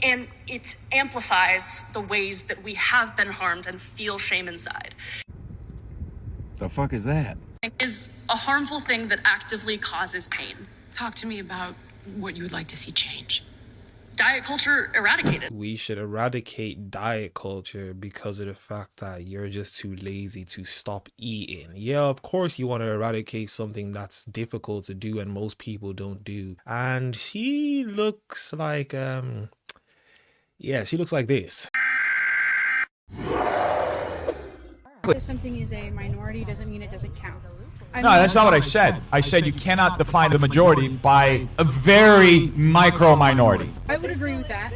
And it amplifies the ways that we have been harmed and feel shame inside. The fuck is that? It is a harmful thing that actively causes pain. Talk to me about what you would like to see change. Diet culture eradicated. We should eradicate diet culture because of the fact that you're just too lazy to stop eating. Yeah, of course you want to eradicate something that's difficult to do and most people don't do. And she looks like, yeah, she looks like this. If something is a minority doesn't mean it doesn't count. No, that's not what I said. I said you cannot define the majority by a very micro minority. I would agree with that.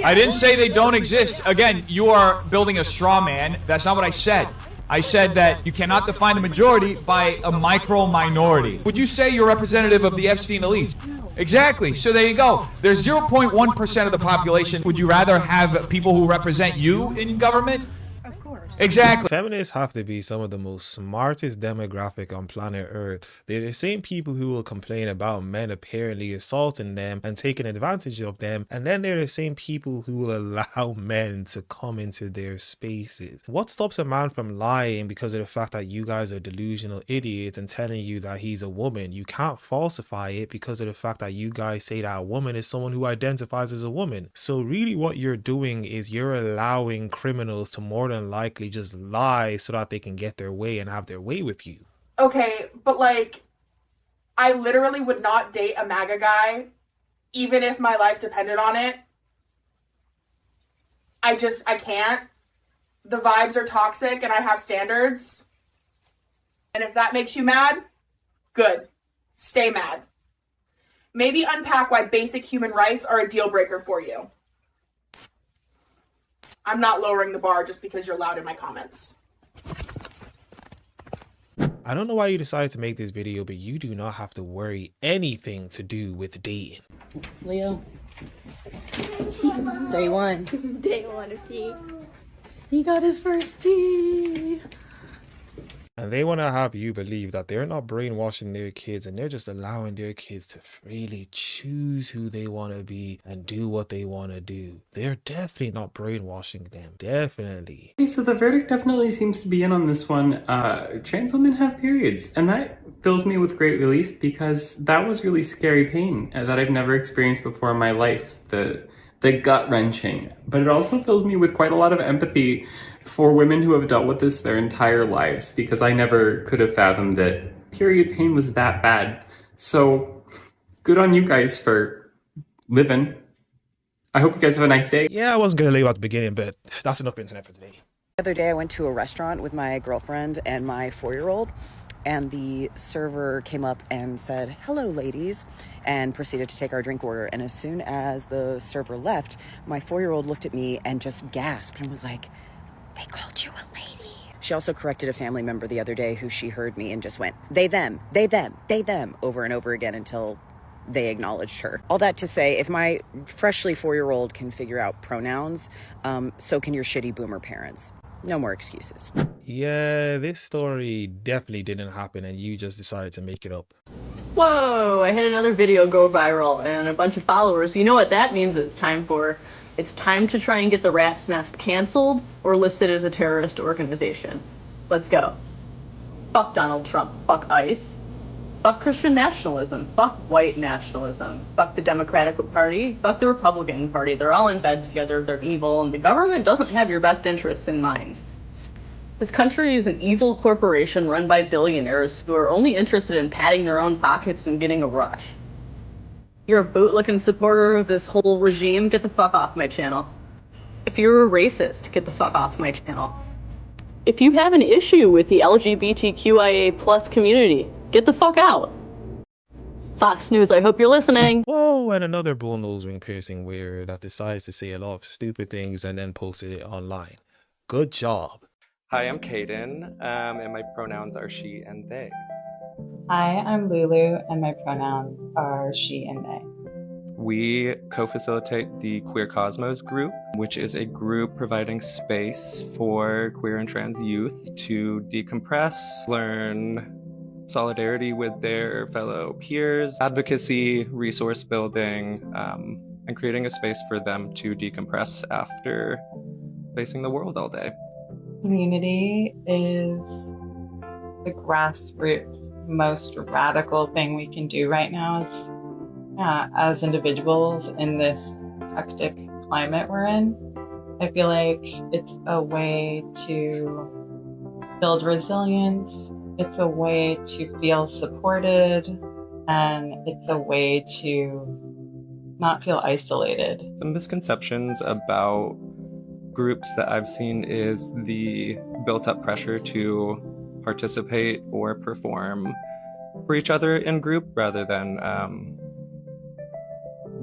I didn't say they don't exist. Again, you are building a straw man. That's not what I said. I said that you cannot define the majority by a micro minority. Would you say you're representative of the Epstein elite? No. Exactly. So there you go. There's 0.1% of the population. Would you rather have people who represent you in government? Of course. Exactly. Feminists have to be some of the most smartest demographic on planet Earth. They're the same people who will complain about men apparently assaulting them and taking advantage of them, and then they're the same people who will allow men to come into their spaces. What stops a man from lying because of the fact that you guys are delusional idiots and telling you that he's a woman? You can't falsify it because of the fact that you guys say that a woman is someone who identifies as a woman. So really what you're doing is you're allowing criminals to more than likely just lie so that they can get their way and have their way with you. Okay, but like, I literally would not date a MAGA guy, even if my life depended on it. I can't. The vibes are toxic and I have standards. And if that makes you mad, good. Stay mad. Maybe unpack why basic human rights are a deal breaker for you. I'm not lowering the bar just because you're loud in my comments. I don't know why you decided to make this video, but you do not have to worry anything to do with dating. Leo. Day one. Day one of tea. He got his first tea. And they want to have you believe that they're not brainwashing their kids and they're just allowing their kids to freely choose who they want to be and do what they want to do. They're definitely not brainwashing them. Definitely. Okay, so the verdict definitely seems to be in on this one. Trans women have periods, and that fills me with great relief because that was really scary pain that I've never experienced before in my life. The gut-wrenching. But it also fills me with quite a lot of empathy for women who have dealt with this their entire lives, because I never could have fathomed that period pain was that bad. So good on you guys for living. I hope you guys have a nice day. Yeah, I wasn't going to leave at the beginning, but that's enough internet for today. The other day I went to a restaurant with my girlfriend and my 4-year-old, and the server came up and said, "Hello, ladies," and proceeded to take our drink order. And as soon as the server left, my 4-year-old looked at me and just gasped and was like, "They called you a lady." She also corrected a family member the other day who she heard me and just went, "They, them, they, them, they, them," over and over again until they acknowledged her. All that to say, if my freshly 4-year-old can figure out pronouns, so can your shitty boomer parents. No more excuses. Yeah, this story definitely didn't happen and you just decided to make it up. Whoa, I had another video go viral and a bunch of followers. You know what that means it's time for? It's time to try and get the Rat's Nest canceled or listed as a terrorist organization. Let's go. Fuck Donald Trump. Fuck ICE. Fuck Christian nationalism. Fuck white nationalism. Fuck the Democratic Party. Fuck the Republican Party. They're all in bed together. They're evil, and the government doesn't have your best interests in mind. This country is an evil corporation run by billionaires who are only interested in padding their own pockets and getting a rush. You're a bootlicking supporter of this whole regime, get the fuck off my channel. If you're a racist, get the fuck off my channel. If you have an issue with the LGBTQIA+ community, get the fuck out. Fox News, I hope you're listening. Whoa, and another bull nose ring piercing weird that decides to say a lot of stupid things and then posted it online. Good job. Hi, I'm Kaden, and my pronouns are she and they. Hi, I'm Lulu, and my pronouns are she and they. We co-facilitate the Queer Cosmos group, which is a group providing space for queer and trans youth to decompress, learn solidarity with their fellow peers, advocacy, resource building, and creating a space for them to decompress after facing the world all day. Community is the grassroots most radical thing we can do right now as individuals in this hectic climate we're in. I feel like it's a way to build resilience, it's a way to feel supported, and it's a way to not feel isolated. Some misconceptions about groups that I've seen is the built-up pressure to participate or perform for each other in group rather than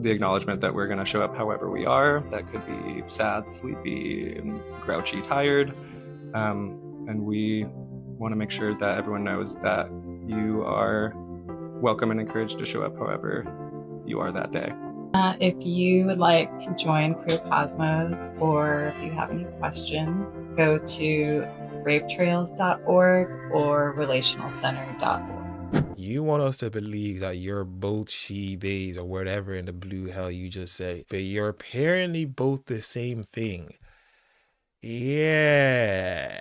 the acknowledgement that we're going to show up however we are. That could be sad, sleepy, grouchy, tired. And we want to make sure that everyone knows that you are welcome and encouraged to show up however you are that day. If you would like to join Queer Cosmos, or if you have any questions, go to rapetrails.org or relationalcenter.org. You want us to believe that you're both she, theys, or whatever in the blue hell you just say, but you're apparently both the same thing. Yeah.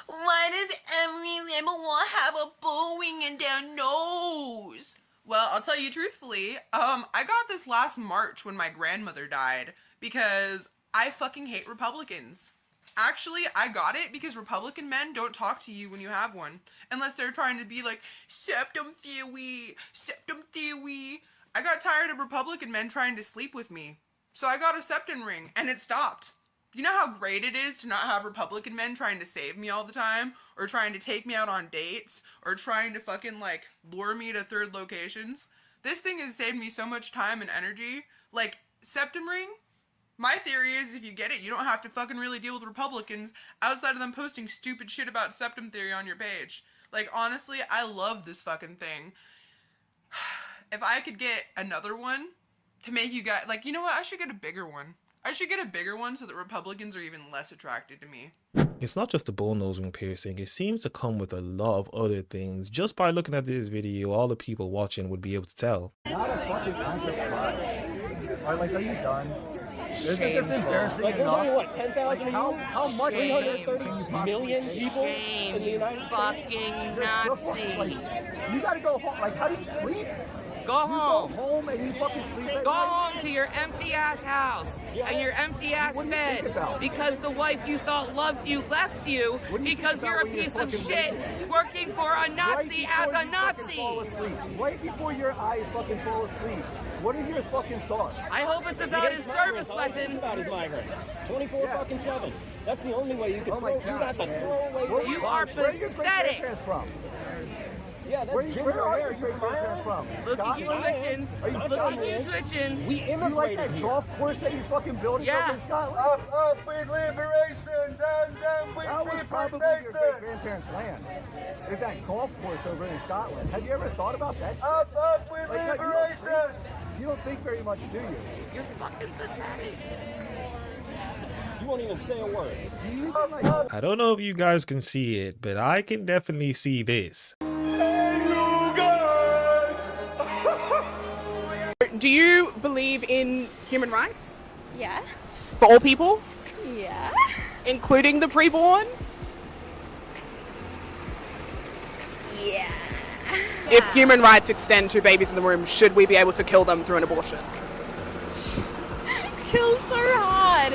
Why does every liberal have a bowing in their nose? Well, I'll tell you truthfully, I got this last March when my grandmother died because I fucking hate Republicans. Actually, I got it because Republican men don't talk to you when you have one. Unless they're trying to be like, Septum theory, Septum theory. I got tired of Republican men trying to sleep with me. So I got a Septum ring, and it stopped. You know how great it is to not have Republican men trying to save me all the time? Or trying to take me out on dates? Or trying to fucking, like, lure me to third locations? This thing has saved me so much time and energy. Like, Septum ring? My theory is if you get it, you don't have to fucking really deal with Republicans outside of them posting stupid shit about septum theory on your page. Like, honestly, I love this fucking thing. If I could get another one to make you guys, like, you know what? I should get a bigger one. I should get a bigger one so that Republicans are even less attracted to me. It's not just the bull nose ring piercing, it seems to come with a lot of other things. Just by looking at this video, all the people watching would be able to tell. Not a fucking concept five. Like, are you done? Isn't this embarrassing enough? There's only, what, 10,000 of you? How much? 330 million people in the United States? Fucking Nazi. Like, you gotta go home. Like, how do you sleep? Go home. You go home and you fucking sleep at Go night? home to your empty ass house and your empty ass bed because the wife you thought loved you left you because you're a piece of shit working for a Nazi as a Nazi. Right before your eyes fucking fall asleep. What are your fucking thoughts? I hope it's about his service weapon. It's about his migrants. 24/7. That's the only way you can throw. You got to throw away. You are pathetic. From? Yeah, that's ginger hair. You're from Look at you twitching. Look at you twitching. We immigrated you like that here. golf course that he's fucking building up in Scotland? Up with liberation, down with that was probably your great-grandparents' land. Is that golf course over in Scotland? Have you ever thought about that shit? Up with liberation. You don't think very much, do you? You're fucking pathetic. You won't even say a word. Do you even like... I don't know if you guys can see it, but I can definitely see this. Do you believe in human rights? Yeah. For all people? Yeah. Including the preborn? Yeah. If human rights extend to babies in the womb, should we be able to kill them through an abortion? Kill so hard.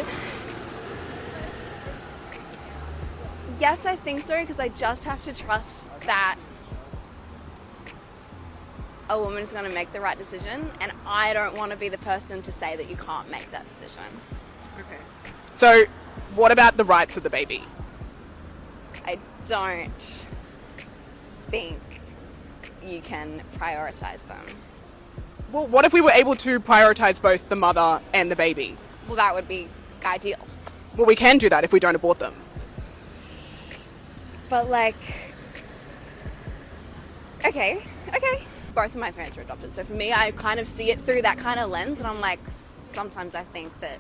Yes, I think so, because I just have to trust that a woman is going to make the right decision, and I don't want to be the person to say that you can't make that decision. Okay. So, what about the rights of the baby? I don't think you can prioritize them. Well, what if we were able to prioritize both the mother and the baby? Well, that would be ideal. Well, we can do that if we don't abort them. But like, okay. Both of my parents were adopted, so for me, I kind of see it through that kind of lens, and I'm like, sometimes I think that,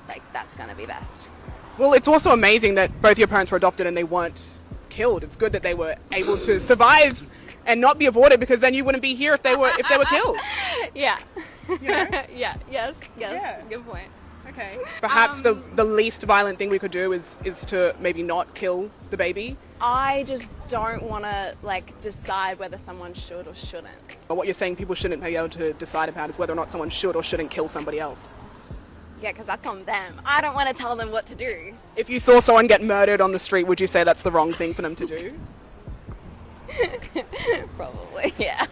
like, that's gonna be best. Well, it's also amazing that both your parents were adopted and they weren't killed. It's good that they were able to survive and not be aborted, because then you wouldn't be here if they were killed. Yeah. You know? Yes, good point. Okay. Perhaps the least violent thing we could do is to maybe not kill the baby. I just don't want to like decide whether someone should or shouldn't. But what you're saying people shouldn't be able to decide about is whether or not someone should or shouldn't kill somebody else. Yeah, because that's on them. I don't want to tell them what to do. If you saw someone get murdered on the street, would you say that's the wrong thing for them to do? Probably, yeah.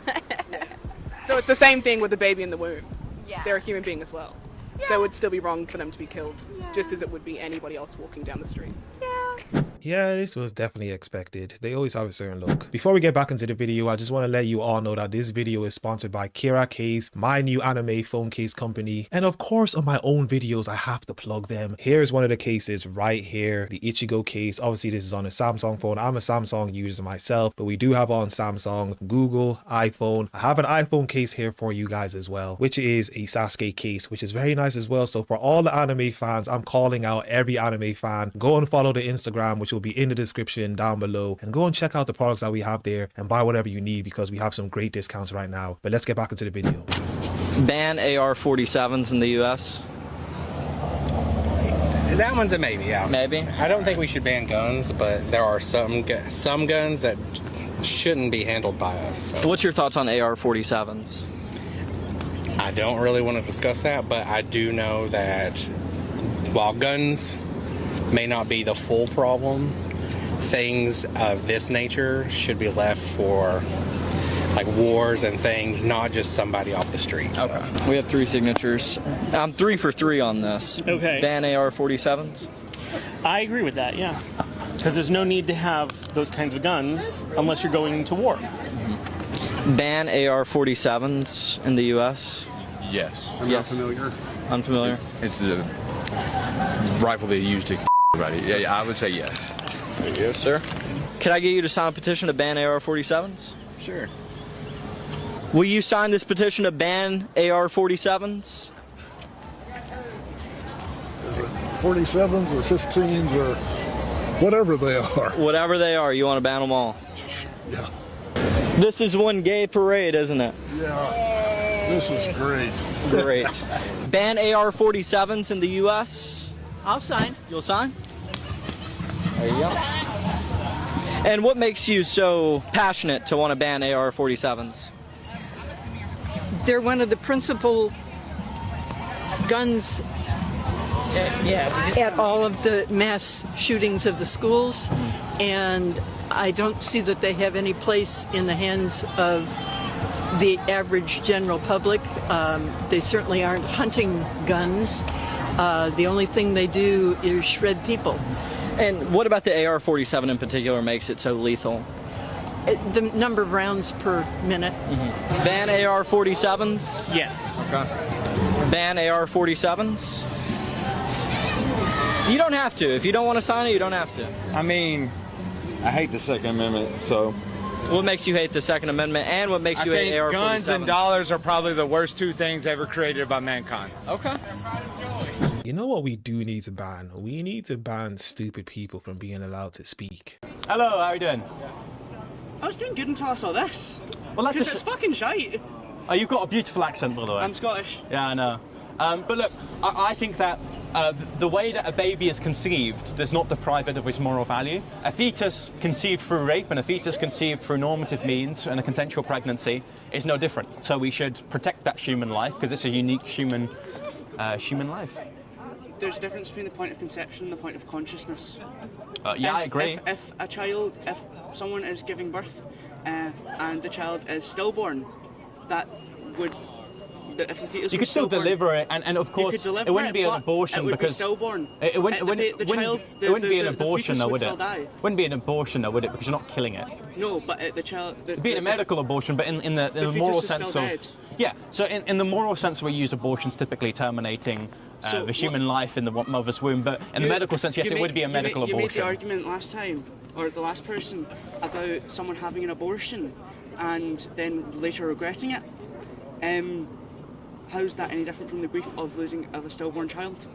So it's the same thing with the baby in the womb. Yeah. They're a human being as well. So it would still be wrong for them to be killed, just as it would be anybody else walking down the street. Yeah, this was definitely expected. They always have a certain look. Before we get back into the video, I just want to let you all know that this video is sponsored by Kira Case, my new anime phone case company. And of course, on my own videos, I have to plug them. Here's one of the cases right here, the Ichigo case. Obviously, this is on a Samsung phone. I'm a Samsung user myself, but we do have on Samsung, Google, iPhone. I have an iPhone case here for you guys as well, which is a Sasuke case, which is very nice as well. So for all the anime fans, I'm calling out every anime fan. Go and follow the Instagram, which will be in the description down below, and go and check out the products that we have there and buy whatever you need because we have some great discounts right now. But let's get back into the video. Ban AR-47s in the US. That one's a maybe, yeah. Maybe. I don't think we should ban guns, but there are some guns that shouldn't be handled by us. So. What's your thoughts on AR-47s? I don't really want to discuss that, but I do know that while guns may not be the full problem, things of this nature should be left for like wars and things, not just somebody off the street. So. Okay. We have 3 signatures. I'm 3 for 3 on this. Okay. Ban AR-47s. I agree with that, yeah. Because there's no need to have those kinds of guns unless you're going into war. Ban AR-47s in the U.S. Yes. I'm not familiar. Unfamiliar? It's the rifle they use to everybody. Yeah, I would say yes. Yes, sir. Can I get you to sign a petition to ban AR-47s? Sure. Will you sign this petition to ban AR-47s? 47s or 15s or whatever they are. Whatever they are, you want to ban them all? Yeah. This is one gay parade, isn't it? Yeah. This is great. Great. Ban AR-47s in the U.S.? I'll sign. You'll sign? There you go. And what makes you so passionate to want to ban AR-47s? They're one of the principal guns at all of the mass shootings of the schools, and I don't see that they have any place in the hands of the average general public. They certainly aren't hunting guns. The only thing they do is shred people. And what about the AR-47 in particular makes it so lethal? The number of rounds per minute. Ban AR-47s? Yes. Okay. Ban AR-47s? You don't have to. If you don't want to sign it, you don't have to. I mean, I hate the Second Amendment, so... What makes you hate the Second Amendment, and what makes you hate AR-47s? Guns and dollars are probably the worst 2 things ever created by mankind. Okay. You know what we do need to ban? We need to ban stupid people from being allowed to speak. Hello, how are you doing? I was doing good until I saw this. Well, that's because it's fucking shite. Oh, you've got a beautiful accent, by the way. I'm Scottish. Yeah, I know. But look, I think that the way that a baby is conceived does not deprive it of its moral value. A fetus conceived through rape and a fetus conceived through normative means and a consensual pregnancy is no different. So we should protect that human life because it's a unique human life. There's a difference between the point of conception and the point of consciousness. Yeah, I agree. If someone is giving birth and the child is stillborn, that would... If the fetus you could still deliver it, and of course, it wouldn't be an abortion because be stillborn. It wouldn't be an abortion, though, would it? Die. Wouldn't be an abortion, though, would it? Because you're not killing it. No, but the child. It'd be a medical abortion, but in the moral sense of yeah. So in the moral sense, we use abortions typically terminating the human life in the mother's womb. But in the medical sense, yes, it would be a medical abortion. You made the argument last time, or the last person, about someone having an abortion and then later regretting it. How's that any different from the grief of losing a stillborn child?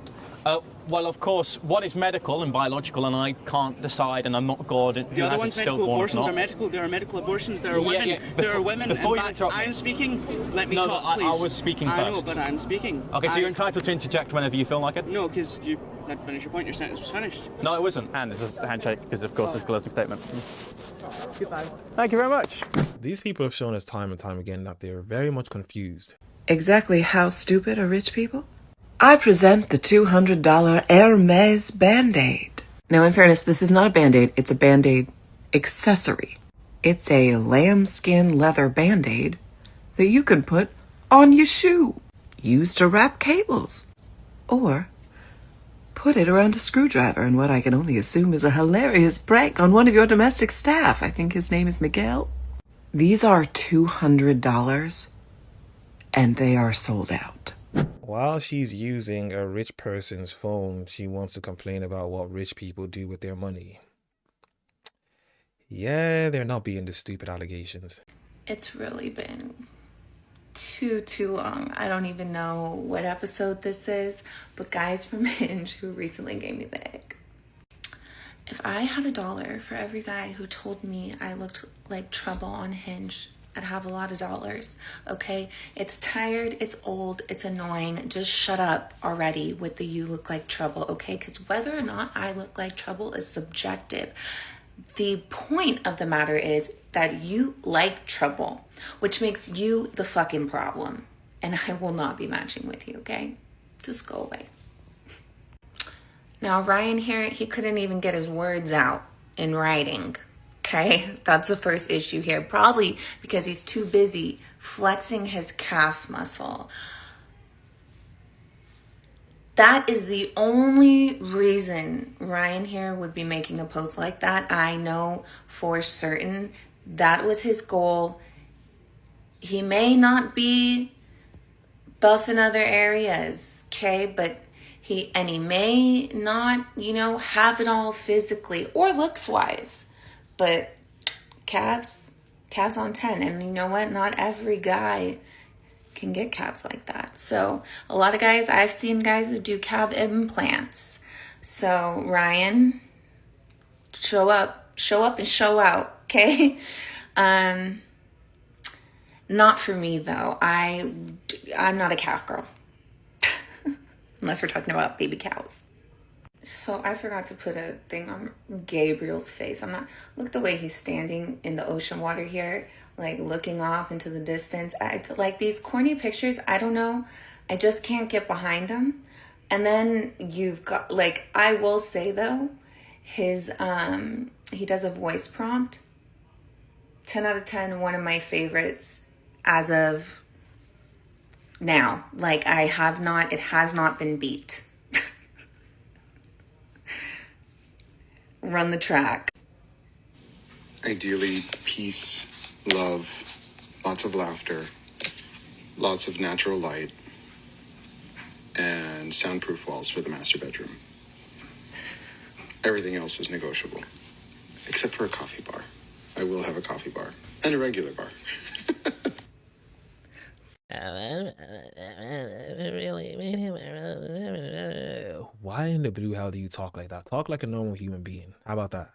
Well, of course, one is medical and biological, and I can't decide, and I'm not God. The other one's medical. Abortions are medical. There are medical abortions. There are women. There are women. Before you and interrupt me. I'm speaking. Let me No, talk, please. I was speaking first. I know, but I'm speaking. Okay, so you're entitled to interject whenever you feel like it? No, because you had finished your point. Your sentence was finished. No, it wasn't. And it's a handshake, because of course it's a closing statement. Goodbye. Thank you very much. These people have shown us time and time again that they're very much confused. Exactly how stupid are rich people? I present the $200 Hermes Band-Aid. Now, in fairness, this is not a Band-Aid. It's a Band-Aid accessory. It's a lambskin leather Band-Aid that you can put on your shoe. Used to wrap cables. Or put it around a screwdriver in what I can only assume is a hilarious prank on one of your domestic staff. I think his name is Miguel. These are $200 and they are sold out. While she's using a rich person's phone, she wants to complain about what rich people do with their money. Yeah, they're not being the stupid allegations. It's really been too long. I don't even know what episode this is, but guys from Hinge who recently gave me the egg. If I had $1 for every guy who told me I looked like trouble on Hinge, I'd have a lot of dollars, okay? It's tired, it's old, it's annoying. Just shut up already with the you look like trouble, okay? Because whether or not I look like trouble is subjective. The point of the matter is that you like trouble, which makes you the fucking problem. And I will not be matching with you, okay? Just go away. Now, Ryan here, he couldn't even get his words out in writing. Okay, that's the first issue here. Probably because he's too busy flexing his calf muscle. That is the only reason Ryan here would be making a post like that. I know for certain that was his goal. He may not be buff in other areas, okay, but he may not, have it all physically or looks wise. But calves on 10. And you know what? Not every guy can get calves like that. So a lot of guys, I've seen guys who do calf implants. So Ryan, show up and show out, okay? Not for me though. I'm not a calf girl. Unless we're talking about baby cows. So I forgot to put a thing on Gabriel's face. Look the way he's standing in the ocean water here, like looking off into the distance. Like these corny pictures, I don't know. I just can't get behind them. And then you've got, like, I will say though, his, he does a voice prompt. 10 out of 10, one of my favorites as of now. Like it has not been beat. Run the track. Ideally, peace, love, lots of laughter, lots of natural light, and soundproof walls for the master bedroom. Everything else is negotiable, except for a coffee bar. I will have a coffee bar and a regular bar. Why in the blue hell do you talk like that? Talk like a normal human being. How about that?